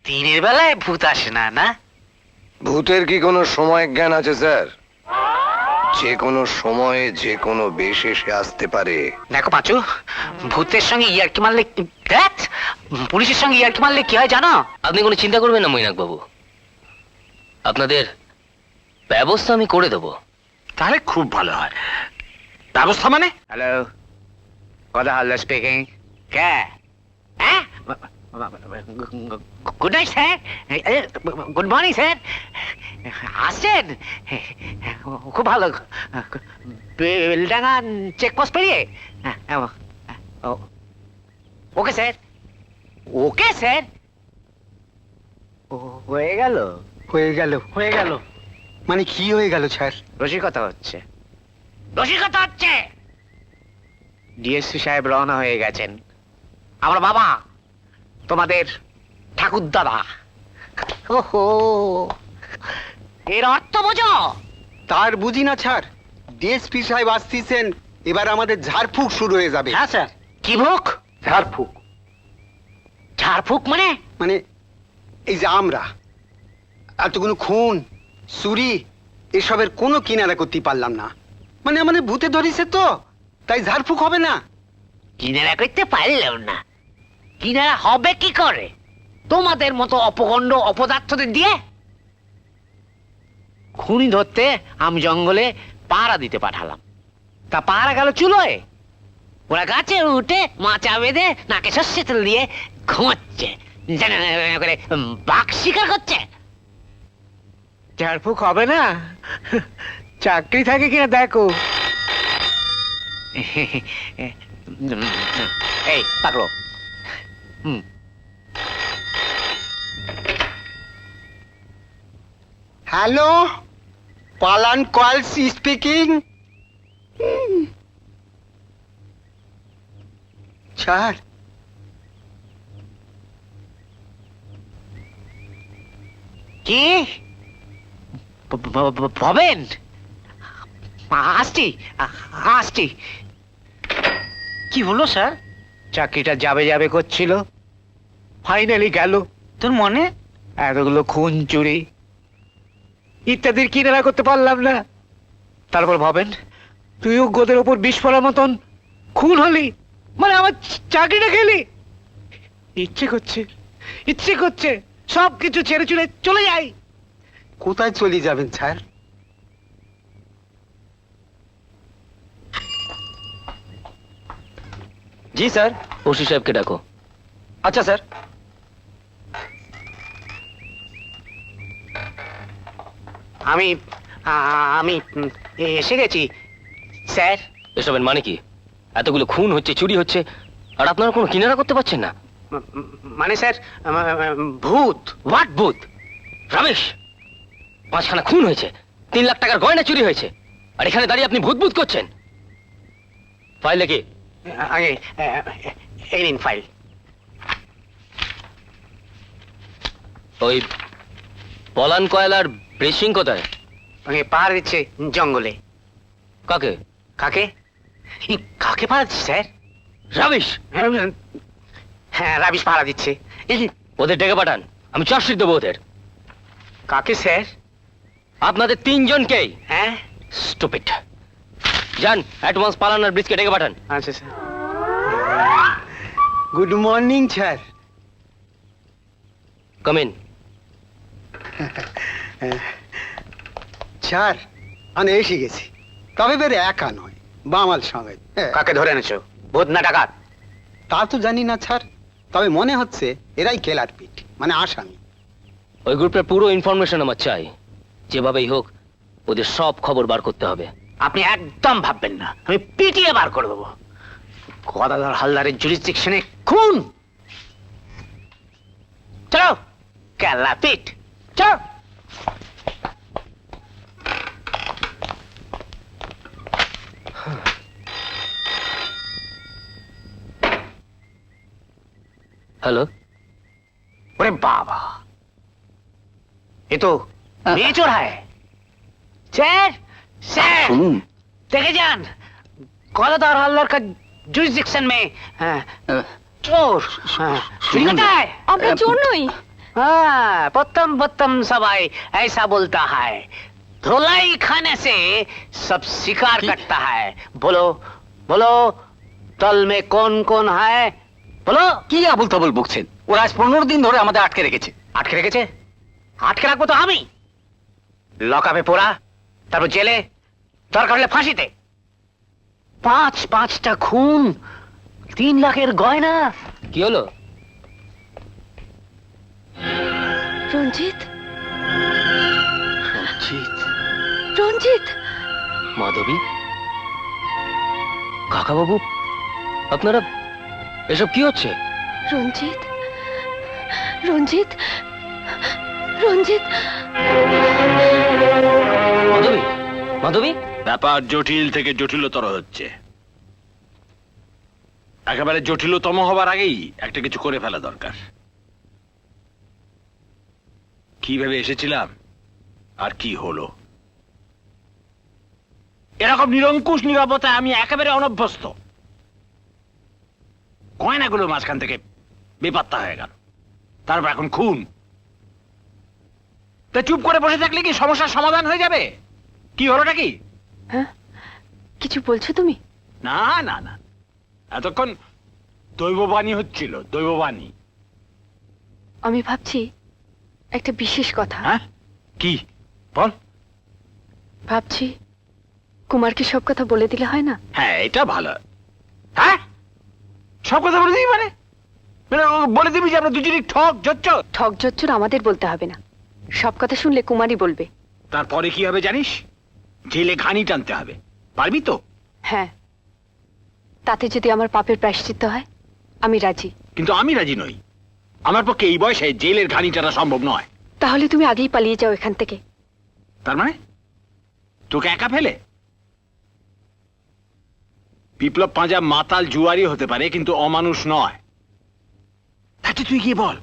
দিনের বেলায় ভূত আসে না, না? ভূতের কি কোনো সময় জ্ঞান আছে স্যার? যে কোনো সময়ে যে কোনো বেশে সে আসতে পারে। দেখো পাঁচু, ভূতের সঙ্গে ইয়ার্কি মারলে, দেখ, পুলিশের সঙ্গে ইয়ার্কি মারলে কি হয় জানো? আপনি কোনো চিন্তা করবেন না মৈনাক বাবু, আপনাদের ব্যবস্থা আমি করে দেবো। তাহলে খুব ভালো হয়। ব্যবস্থা মানে? হ্যালো, কথা হালদার স্পিকিং। কে? হ্যাঁ, good night sir, good morning sir. আসছেন? খুব ভালো। বেলডাঙ্গা চেকপোস্ট পেরিয়ে? Okay sir, okay sir. হয়ে গেল, হয়ে গেল হয়ে গেল মানে কি হয়ে গেল স্যার? রসিকতা হচ্ছে, রসিকতা হচ্ছে। ডিএসপি সাহেব রওনা হয়ে গেছেন। আমার বাবা, তোমাদের ঠাকুর দাদা। ওহো, এর অর্থ বোঝো? তার বুঝি না স্যার, ডিএসপি সাহেব আসতেছেন, এবার আমাদের ঝাড়ফুঁক শুরু হয়ে যাবে। হ্যাঁ স্যার। কি ভুক? ঝাড়ফুঁক ঝাড়ফুঁক মানে? মানে এই যে আমরা এতগুলো খুন চুরি এসবের কোনো কিনারা করতে পারলাম না, মানে আমাদের ভূতে ধরেছে তো, তাই ঝাড়ফুঁক হবে না। কিনারা করতে পারলেও না, কিনারা হবে কি করে তোমাদের মতো অপগণ্ড অপদার্থদের দিয়ে? খুনি ধরতে আমি জঙ্গলে পাহারা দিতে পাঠালাম, তা পাহারা গেল চুলোয়। ওরা গাছে উঠে মাচা বেঁধে নাকে সর্ষে তেল দিয়ে ঘুমাচ্ছে, করে বাঘ শিকার করছে। ঝাড়ফুঁক হবে না, চাকরি থাকে কিনা দেখো। এই পাকড়ো। হ্যালো, পালান কয়েলস স্পিকিং। স্যার, কি ভবেন? আসছি আসছি। কি হলো স্যার? চাকরিটা যাবে যাবে করছিল, ফাইনালি গেল। তোর মনে? এতগুলো খুন চুরি ইত্যাদির কিনারা করতে পারলাম না। তারপর ভাবেন, তুইও গোদের ওপর বিষ পড়ার মতন খুন হলি, মানে আমার চাকরিটা গেলি। ইচ্ছে করছে সব কিছু ছেড়ে চুড়ে চলে যাই। কোথায় চলে যাবেন স্যার? জি স্যার, ওসি সাহেবকে ডাকো। আচ্ছা স্যার। আমি আমি এসে গেছি স্যার। এসবের মানে কি? এতগুলো খুন হচ্ছে, চুরি হচ্ছে, আর আপনারা কোনো কিনারা করতে পারছেন না। মানে স্যার, ভূত। হোয়াট ভূত? রমেশ, 5খানা খুন হয়েছে, 3 লাখ টাকার গয়না চুরি হয়েছে, আর এখানে দাঁড়িয়ে আপনি ভূত ভূত করছেন। ফাইলে কি? আগে এই নিন ফাইল। ওই পলান কয়লার ব্রেশিং কোথায়? পাহাড় দিচ্ছে জঙ্গলে। কাকে? কাকে? কাকে পাহারা দিচ্ছে স্যার? রমেশ, হ্যাঁ, রাবিশ পাহারা দিচ্ছে। ওদের ডেকে পাঠান, আমি চার্জশিট দেবো ওদের। কাকে স্যার? আপনাদের 3 জনকেই। হ্যাঁ, স্টুপিড। যান, অ্যাডভান্স পালান আর ব্রিজকে ডেকে পাঠান। আচ্ছা sir. Good morning sir. Come in. Sir, আমি এসে গেছি, তবে বেরে একা নয়, বামাল সঙ্গে। কাকে ধরে এনেছো? ভূত না ডাকাত? তা তো জানি না স্যার, তবে মনে হচ্ছে এরাই কেলার পিঠ, মানে আসামি। ওই গ্রুপের পুরো ইনফরমেশন আমার চাই, যেভাবেই হোক ওদের সব খবর বার করতে হবে। আপনি একদম ভাববেন না, আমি পিটিয়ে বার করে দেবো। গদাধর হালদারের জুরিসডিকশনে খুন। চলো কেলা পিট, চলো। হ্যালো। ওরে বাবা, ये तो मेजर है सर। सर देखे जान, गदाधर हल्दर का जुरिसडिक्शन में चोर चुरी करता है। আমরা চোর নই, हाँ पत्तम सबाई ऐसा बोलता है धुलाई खाने से सब शिकार करता है बोलो बोलो तल में कौन कौन है বলো কি আবুল তাবুল বকছেন ওরা আজ 15 দিন ধরে আমাদের আটকে রেখেছে আটকে রাখবো তো আমি লকআপে পোড়া তারপর জেলে দরকার হলে ফাঁসিতে 5টা খুন 3 লাখের গয়না কি হলো? রঞ্জিত রঞ্জিত, রঞ্জিত মাধবী, কাকাবাবু, আপনারা এসব কি হচ্ছে? রঞ্জিত রঞ্জিত রঞ্জিত মাধবী, মাধবী, ব্যাপার জটিল থেকে জটিলতর হচ্ছে। একেবারে জটিলতম হবার আগেই একটা কিছু করে ফেলা দরকার। কিভাবে এসেছিলাম আর কি হলো, এরকম নিরঙ্কুশ নীরবতায় আমি একেবারে অনভ্যস্ত। গয়নাগুলো মাঝখান থেকে বেপাত্তা হয়ে গেল, তারপর এখন খুন। তা চুপ করে বসে থাকলে কি সমস্যার সমাধান হয়ে যাবে? কি হলোটা কি? হ্যাঁ কিছু বলছো তুমি? না না না, এতক্ষণ দৈববাণী হচ্ছিল, দৈববাণী। আমি ভাবছি একটা বিশেষ কথা। হ্যাঁ কি বল? ভাবছি কুমারকে সব কথা বলে দিলে হয় না? হ্যাঁ এটা ভালো। হ্যাঁ সব কথা বলে দিবি মানে? মানে ও বলে দিবি যে আমরা দুজনই ঠক জচ্চ? ঠক জচ্চুর আমাদের বলতে হবে না, সব কথা শুনলে কুমারই বলবে। তারপরে কি হবে জানিস? জেলে ঘানি টানতে হবে, পারবি তো? হ্যাঁ, তাতে যদি আমার পাপের প্রায়শ্চিত্ত হয় আমি রাজি। কিন্তু আমি রাজি নই, আমার পক্ষে এই বয়সে জেলের ঘানি টানা সম্ভব নয়। তাহলে তুমি আগেই পালিয়ে যাও এখান থেকে। তার মানে তোকে একা ফেলে? বিপ্লব পাঁজা মাতাল জুয়ারি হতে পারে কিন্তু অমানুষ নয়। তাতে তুই গিয়ে বল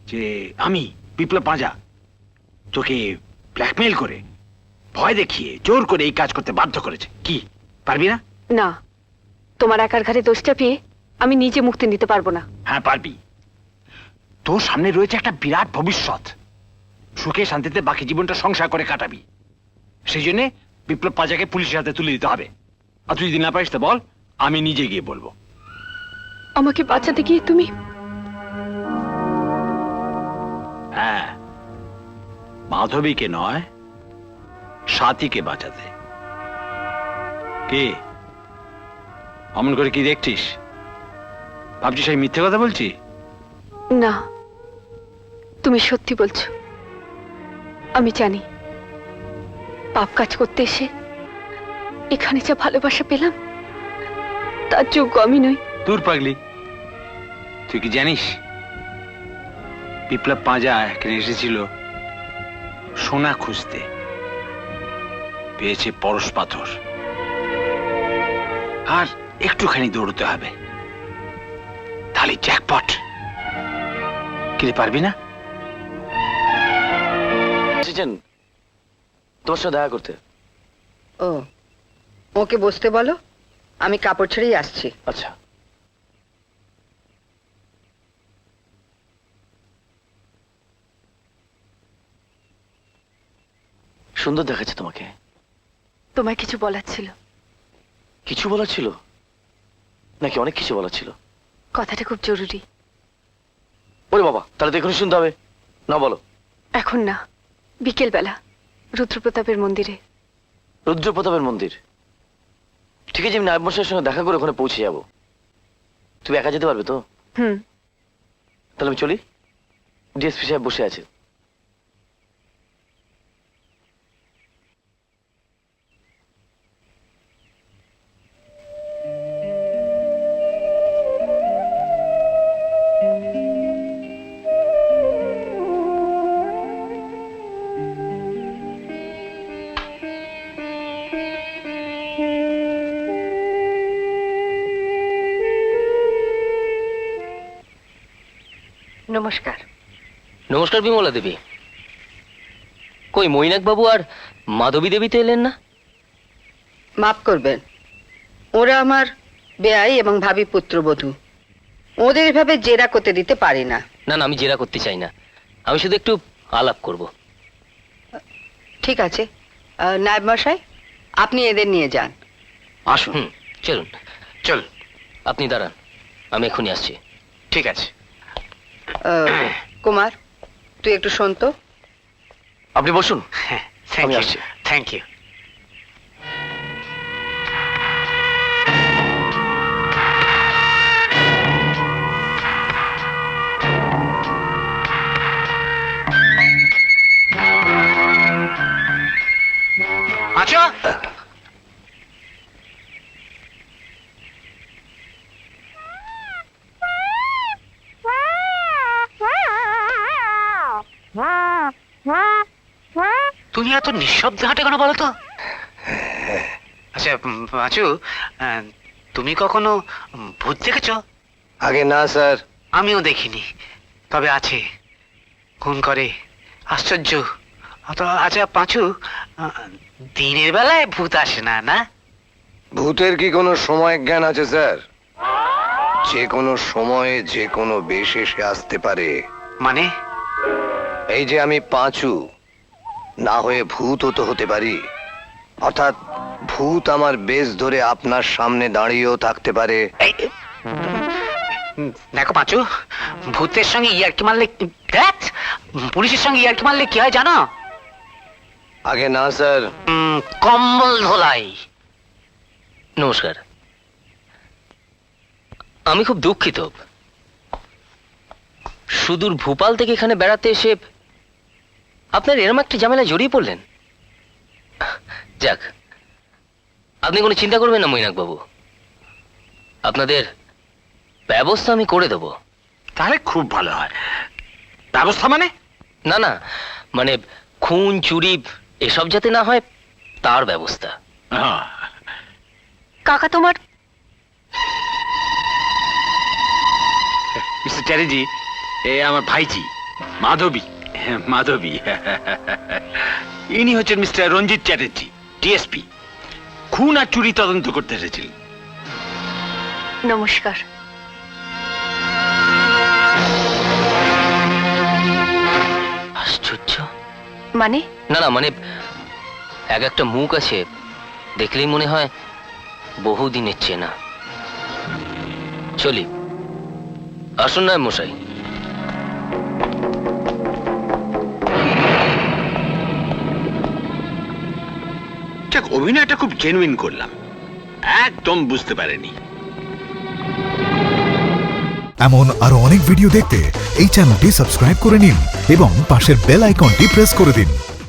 যে আমি বিপ্লব পাঁজা তোকে ব্ল্যাকমেইল করে, ভয় দেখিয়ে, জোর করে এই কাজ করতে বাধ্য করেছে। কি পারবি না? না, তোমার একার ঘাড়ে দোষটা পেয়ে আমি নিজে মুক্তি নিতে পারবো না। হ্যাঁ পারবি, তোর সামনে রয়েছে একটা বিরাট ভবিষ্যৎ। সুখে শান্তিতে বাকি জীবনটা সংসার করে কাটাবি। সেই জন্য বিপ্লব পাঁজাকে পুলিশের হাতে তুলে দিতে হবে। আর তুই যদি না পারিস তো বল, আমি নিজে গিয়ে বলবো। আমাকে বাঁচাতে গিয়ে তুমি? হ্যাঁ, মাধবীকে নয়, সাথীকে বাঁচাতে। কে অমন করে কি দেখছিস? ভাবছিস আমি মিথ্যে কথা বলছি? না, তুমি সত্যি বলছো। আমি জানি পাপ কাজ করতে এসে এখানে যা ভালোবাসা পেলাম তার যোগ্য আমি নই। দূর পাগলি, তুই কি জানিস বিপ্লব পাঁজা এখানে এসেছিল সোনা খুঁজতে, পেয়েছে পরশ পাথর। আর একটুখানি দৌড়তে হবে, তাহলে জ্যাকপট। কি পারবি না? এসেছেন তোমার সাথে দেখা করতে। ও, ওকে বসতে বলো, আমি কাপড় ছেড়েই আসছি। আচ্ছা। সুন্দর দেখাচ্ছে তোমাকে। তোমায় কিছু বলার ছিল। কিছু বলার ছিল নাকি অনেক কিছু বলার ছিল? কথাটা খুব জরুরি। ওরে বাবা, তাহলে তো এখনই শুনতে হবে। না বলো। এখন না, বিকেল বেলা রুদ্রপ্রতাপের মন্দিরে। রুদ্রপ্রতাপের মন্দির? ঠিক আছে, আমি নায়ব মশাইয়ের সঙ্গে দেখা করে ওখানে পৌঁছে যাবো। তুমি একা যেতে পারবে তো? হুম। তাহলে আমি চলি, ডিএসপি সাহেব বসে আছে। নমস্কার। নমস্কার বিমলা দেবী। কই মৈনাক বাবু আর মাধবী দেবী তো এলেন না? মাফ করবেন, ওরা আমার বেয়াই এবং ভাবি পুত্রবধূ। ওদের এভাবে জেরা করতে দিতে পারি না। না না, আমি জেরা করতে চাই না, আমি শুধু একটু আলাপ করব। ঠিক আছে, নায়েব মশাই, আপনি এদের নিয়ে যান। আসুন। হুম, চলুন। চল। আপনি দাঁড়ান, আমি এক্ষুনি আসছি। ঠিক আছে। কুমার, তুই একটু শোন তো। আপনি বসুন। হ্যাঁ, থ্যাংক আমি ইউ আসছি। Thank you. আচ্ছা, তুমি এত নিঃশব্দে হাঁটে কেন বলো তো? আচ্ছা পাঁচু, তুমি কখনো ভূত দেখেছ? আগে না স্যার। আমিও দেখিনি, তবে আছে, খুন করে, আশ্চর্য। আচ্ছা পাঁচু, দিনের বেলায় ভূত আসে না, না? ভূতের কি কোনো সময় জ্ঞান আছে স্যার? যে কোনো সময়ে যে কোনো বেশ এসে আসতে পারে। মানে? এই যে আমি পাঁচু, না হয়ে ভূতও তো হতে পারি। অর্থাৎ ভূত আমার বেশ ধরে আপনার সামনে দাঁড়িয়েও থাকতে পারে। দেখো পাঁচু, ভূতের সঙ্গে ইয়ার্কি মারলে, ধ্যাৎ, পুলিশের সঙ্গে ইয়ার্কি মারলে কি হয় জানো? আগে না স্যার। কম্বল ধোলাই। নমস্কার, আমি খুব দুঃখিত, সুদূর ভোপাল থেকে এখানে বেড়াতে এসে আপনার এরম একটা ঝামেলায় জড়িয়ে পড়লেন। যাক, আপনি কোনো চিন্তা করবেন না মৈনাক বাবু, আপনাদের ব্যবস্থা আমি করে দেব। তাহলে খুব ভালো হয়। ব্যবস্থা মানে? না না, মানে খুন চুরি এসব যাতে না হয় তার ব্যবস্থা। কাকা তোমার মিস্টার চ্যাটার্জি, এ আমার ভাইজি মাধবী। মাধবী, ইনি হচ্ছেন মিস্টার রঞ্জিত চ্যাটার্জি, ডিএসপি। খুন আর চুরি তদন্ত করতে এসেছিলেন। নমস্কার। আশ্চর্য। মানে? না না, মানে এক একটা মুখ আছে, দেখলেই মনে হয় বহুদিনের চেনা। চলি, আসুন না মশাই। যাক, অভিনয়টা খুব জেনুইন করলাম, একদম বুঝতে পারেনি। এমন আরো অনেক ভিডিও দেখতে এই চ্যানেলটি সাবস্ক্রাইব করে নিন এবং পাশের বেল আইকনটি প্রেস করে দিন।